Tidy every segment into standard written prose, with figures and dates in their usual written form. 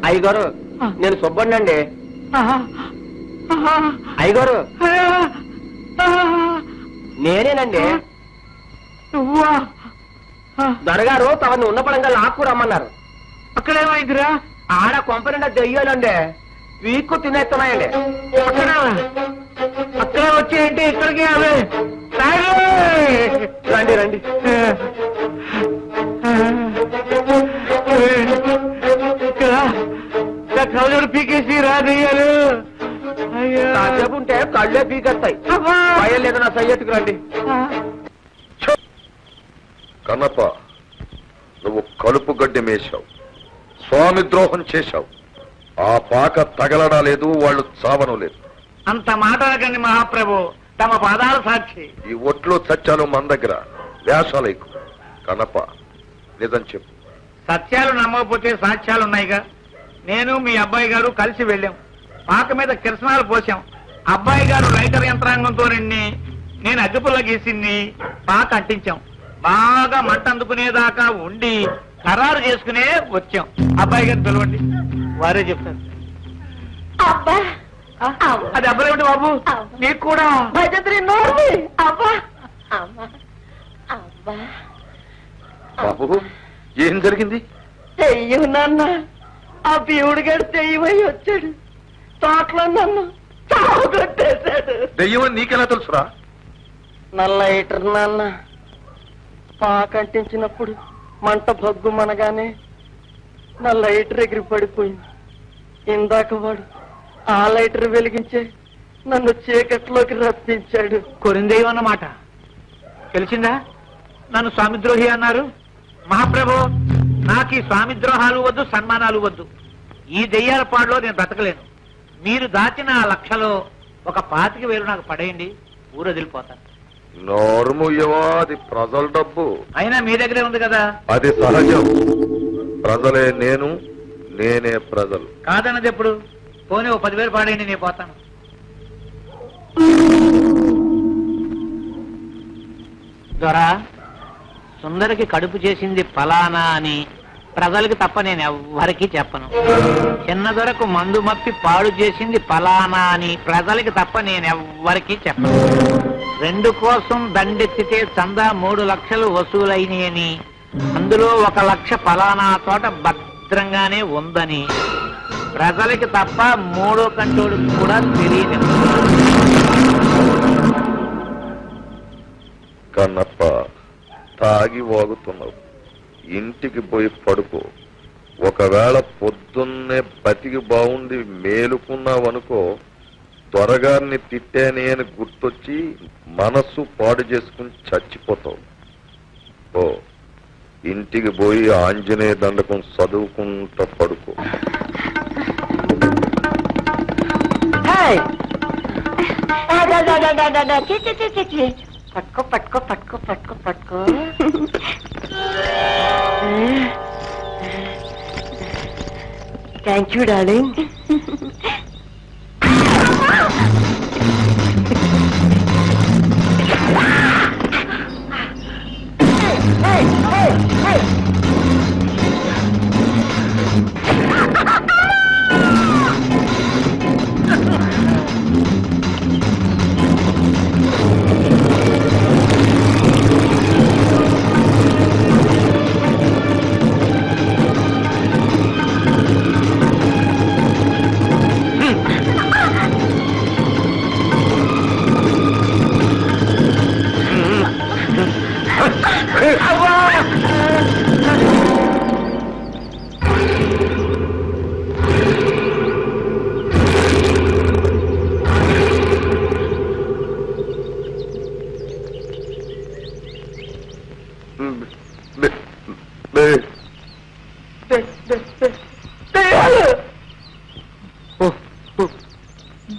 అయ్యగారు నేను సుబ్బడినండి. అయ్యగారు నేనేనండి. దొరగారు తమని ఉన్న పడంగా నాకు రమ్మన్నారు. అక్కడేమైందిరా? ఆడ కొంపనిండా దెయ్యాలండి వీక్కు తినేస్తున్నాయండి. అక్కడే వచ్చేయండి ఇక్కడికి. అవి రండి రండి. కళ్ళు పీకేసి రాదయ్యారు. కాసేపు ఉంటే కళ్ళే పీకేస్తాయి. భయం లేదు నా సయ్యట్టుకు రండి. కన్నప్ప, నువ్వు కలుపు గడ్డి మేశావు, స్వామి ద్రోహం చేశావు. ఆ పాక తగలడా లేదు, వాళ్ళు చావను లేదు. అంత మాట్లాడకండి మహాప్రభు, తమ పాదాల సాక్షి. ఈ ఒట్లు సత్యాలు మన దగ్గర, వేషాలకు. కన్నప్ప, నిజం చెప్పు. సత్యాలు నమ్మకపోతే సాక్ష్యాలున్నాయిగా. నేను మీ అబ్బాయి గారు కలిసి వెళ్ళాం. పాక మీద కిరసనాలు పోసాం. అబ్బాయి గారు లైటర్ యంత్రాంగంతో నిండి, నేను అగ్గిపుల్ల గీసింది పాక అంటించాం. బాగా మంట అందుకునేదాకా ఉండి ఖరారు చేసుకునే వచ్చాం. అబ్బాయి గారు పిలవండి, వారే చెప్తారు. అది అబ్బాయి ఏమిటి బాబు? నీకు కూడా బాబు, ఏం జరిగింది? చెయ్యు నాన్న, ఆ పీవుడు గారు చెయ్యమై వచ్చాడు. తోటలో నన్ను చావు కొట్టేశాడు. దెయ్యం నీకెలా తెలుసురా? నల్ల లైటర్ నాన్న, పాకంటించినప్పుడు మంట భగ్గు మనగానే నా లైటర్ ఎగిరి పడిపోయింది. ఇందాక వాడు ఆ లైటర్ వెలిగించే నన్ను చీకట్లోకి రప్పించాడు. కొరిందేయం అన్నమాట తెలిసిందా? నన్ను స్వామిద్రోహి అన్నారు. మహాప్రభు, నాకు ఈ స్వామిద్రోహాలు వద్దు, సన్మానాలు వద్దు. ఈ దెయ్యాల పాడులో నేను బ్రతకలేను. మీరు దాచిన ఆ లక్షలో ఒక 25,000 నాకు పడేయండి, ఊరొదిలిపోతాను. నోరుముయ్యవా, అది ప్రజల డబ్బు. అయినా మీ దగ్గరే ఉంది కదా. అది సహజం. ప్రజలే నేను, నేనే ప్రజలు. కాదన్నది ఎప్పుడు? పోనీ ఓ 10,000 పాడేయండి, నేను పోతాను. దొరా, సుందరికి కడుపు చేసింది ఫలానా అని ప్రజలకి తప్ప నేను ఎవ్వరికీ చెప్పను. చిన్న దొరకు మందు మప్పి పాడు చేసింది ఫలానా అని ప్రజలకి తప్ప నేను ఎవ్వరికీ చెప్పను. 2 కోసం దండెత్తితే చందా 3 లక్షలు వసూలైనయని, అందులో 1 లక్ష ఫలానా చోట భద్రంగానే ఉందని ప్రజలకి తప్ప 3వ కంటోడికి కూడా తెలియదు. కన్నప్ప, తాగి వాగుతున్నావు. ఇంటికి పోయి పడుకో. ఒకవేళ పొద్దున్నే బతికి బాగుండి మేలుకున్నావనుకో, త్వరగారిని తిట్టానే అని గుర్తొచ్చి మనస్సు పాడు చేసుకుని చచ్చిపోతావు. ఓ, ఇంటికి పోయి ఆంజనేయ దండకం చదువుకుంటా పడుకో. పట్టుకో పట్టుకో పట్టుకో పట్టుకో పట్టుకో. Thank you darling.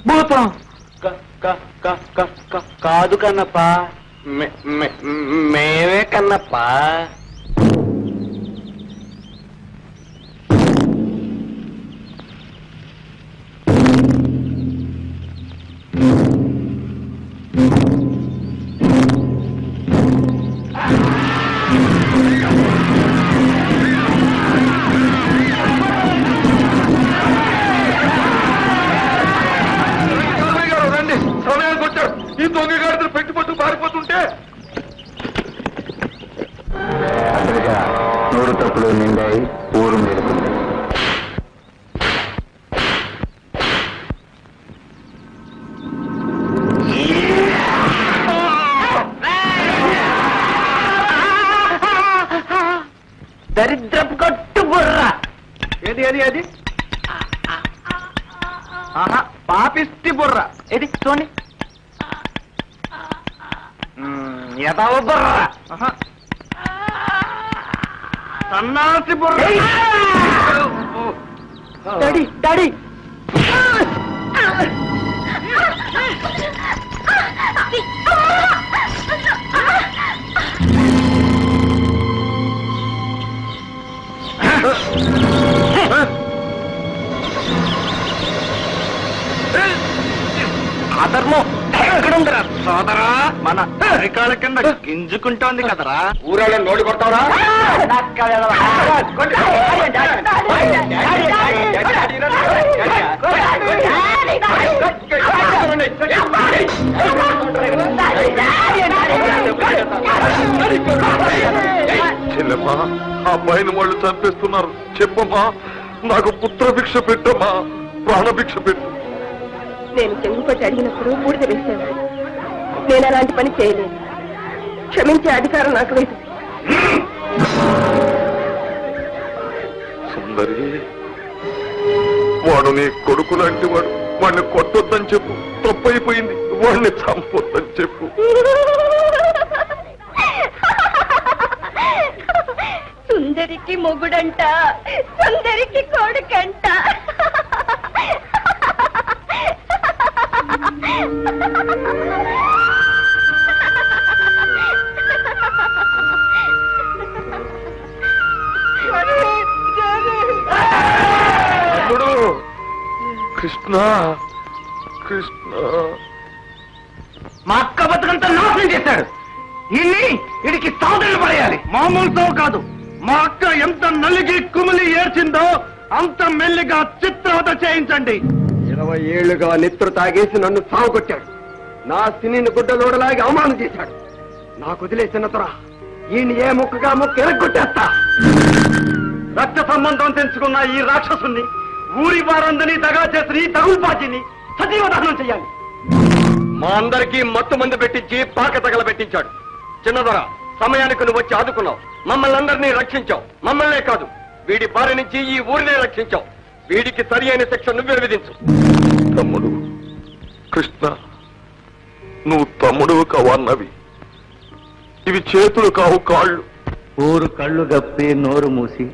భూతం కాదు కన్నప్ప, మేమే కన్నప్ప. తప్పులు నిండాయి, ఊరు మేలుకుంది. దరిద్రపు కట్టు బుర్ర. ఏది ఏది అది? పాపిస్తి బుర్ర. ఏది చూడండి. ఎదవ బుర్ర. సన్నాసి బుర్ర. డాడీ డాడీ అధర్మం ఎక్కడుందిరా సోదరా? మన అరికాళ్ళ కింద గింజుకుంటోంది కదరా. ఊరాళ్ళ నోడి కొడతావరా? చెల్లెమ్మా, ఆ అబ్బాయిని వాళ్ళు చంపేస్తున్నారు. చెప్పమ్మా, నాకు పుత్రభిక్ష పెట్టమ్మా, ప్రాణభిక్ష పెట్టు. నేను చెంగుపట్టి అడిగినప్పుడు బూడిద వేసేవాడు. నేను అలాంటి పని చేయలేదు. క్షమించే అధికారం నాకు లేదు. సుందరి, వాడు నీ కొడుకు లాంటి వాడు. వాడిని కొట్టొద్దని చెప్పు. తప్పైపోయింది. వాడిని చంపొద్దని చెప్పు. సుందరికి మొగుడంట, సుందరికి కొడుకంట. కృష్ణ కృష్ణ, మా అక్క బతుకంతా నాశనం చేశాడు. వీడికి సౌదరులు పడేయాలి. మామూలుతో కాదు. మా అక్క ఎంత నలిగి కుమిలి ఏడ్చిందో అంత మెల్లిగా చిత్రవత చేయించండి. 20 ఏళ్లుగా నెత్తురు తాగేసి నన్ను సాగుకొట్టాడు. నా సినిని గుడ్డలోడలాగి అవమానం చేశాడు. నాకు వదిలేసినతరా ఈయన ఏ ముక్కగా ముక్క ఎరగొట్టేస్తా. రక్త సంబంధం తెంచుకున్న ఈ రాక్షసుని, ఊరి వారందరినీ దగా చేసిన ఈ తగుల్బాజీని సజీవ దహనం చెయ్యాలి. మా అందరికీ మత్తు మందు పెట్టించి పాక తగల పెట్టించాడు. చిన్నదొర, సమయానికి నువ్వు వచ్చి ఆదుకున్నావు. మమ్మల్ని అందరినీ రక్షించావు. మమ్మల్నే కాదు, వీడి బారి నుంచి ఈ ఊరినే రక్షించావు. వీడికి సరి అయిన శిక్ష నువ్వే విధించు. తమ్ముడు కృష్ణ, నువ్వు తమ్ముడు కావన్నవి. ఇవి చేతులు కావు, కాళ్ళు. ఊరు కళ్ళు గప్పి నోరు మూసి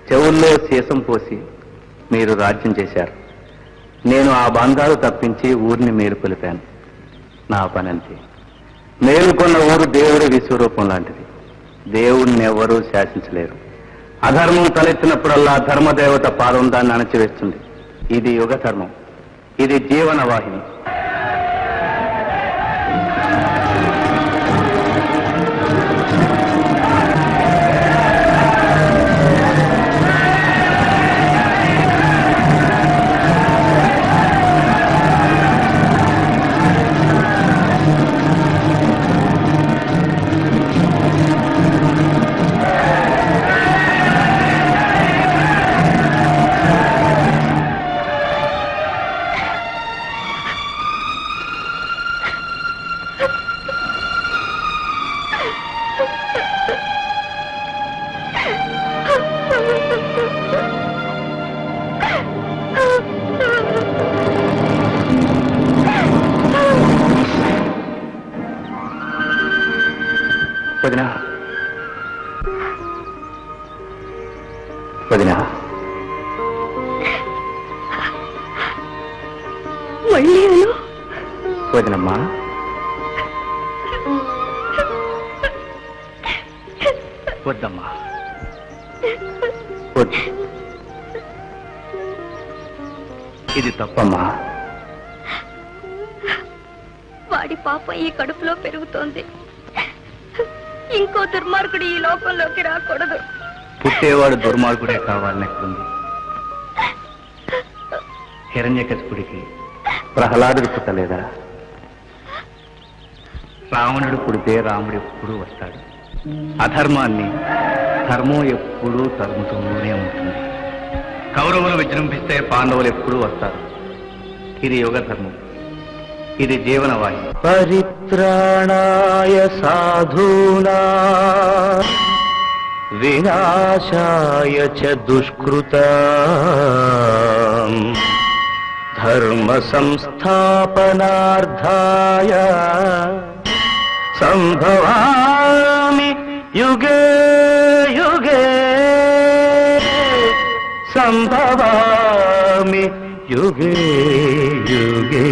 చెవుల్లో సీసం పోసి మీరు రాజ్యం చేశారు. నేను ఆ బంధాలు తప్పించి ఊరిని మేలు కొలిపాను. నా పనంతే. మేలుకొన్న ఊరు దేవుడి విశ్వరూపం లాంటిది. దేవుణ్ణి ఎవరూ శాసించలేరు. అధర్మం తలెత్తినప్పుడల్లా ధర్మదేవత పాదం దాన్ని అణచివేస్తుంది. ఇది యుగ ధర్మం. ఇది జీవన వాహిని. వదినా, వదినా, వదినమ్మా, వద్దమ్మా, వద్దు. ఇది తప్పమ్మా. వాడి పాపం ఈ కడుపులో పెరుగుతోంది. ఇంకో దుర్మార్గుడు ఈ లోకంలోకి రాకూడదు. పుట్టేవాడు దుర్మార్గుడే కావాలని ఎక్కడుంది? హిరణ్యకశిపుడికి ప్రహ్లాదుడు పుట్టలేదా? రావణుడు పుడితే రాముడు ఎప్పుడు వస్తాడు. అధర్మాన్ని ధర్మం ఎప్పుడూ తరుముతూనే ఉంటుంది. కౌరవులు విజృంభిస్తే పాండవులు ఎప్పుడూ వస్తారు. ఇది యుగ ధర్మం, ఇది జీవనవాణి. పరిత్రాణాయ సాధూనా వినాశాయ చ దుష్కృతా ధర్మ సంస్థాపనార్థాయ సంభవామి యుగే యుగే సంభవామి యుగే యుగే.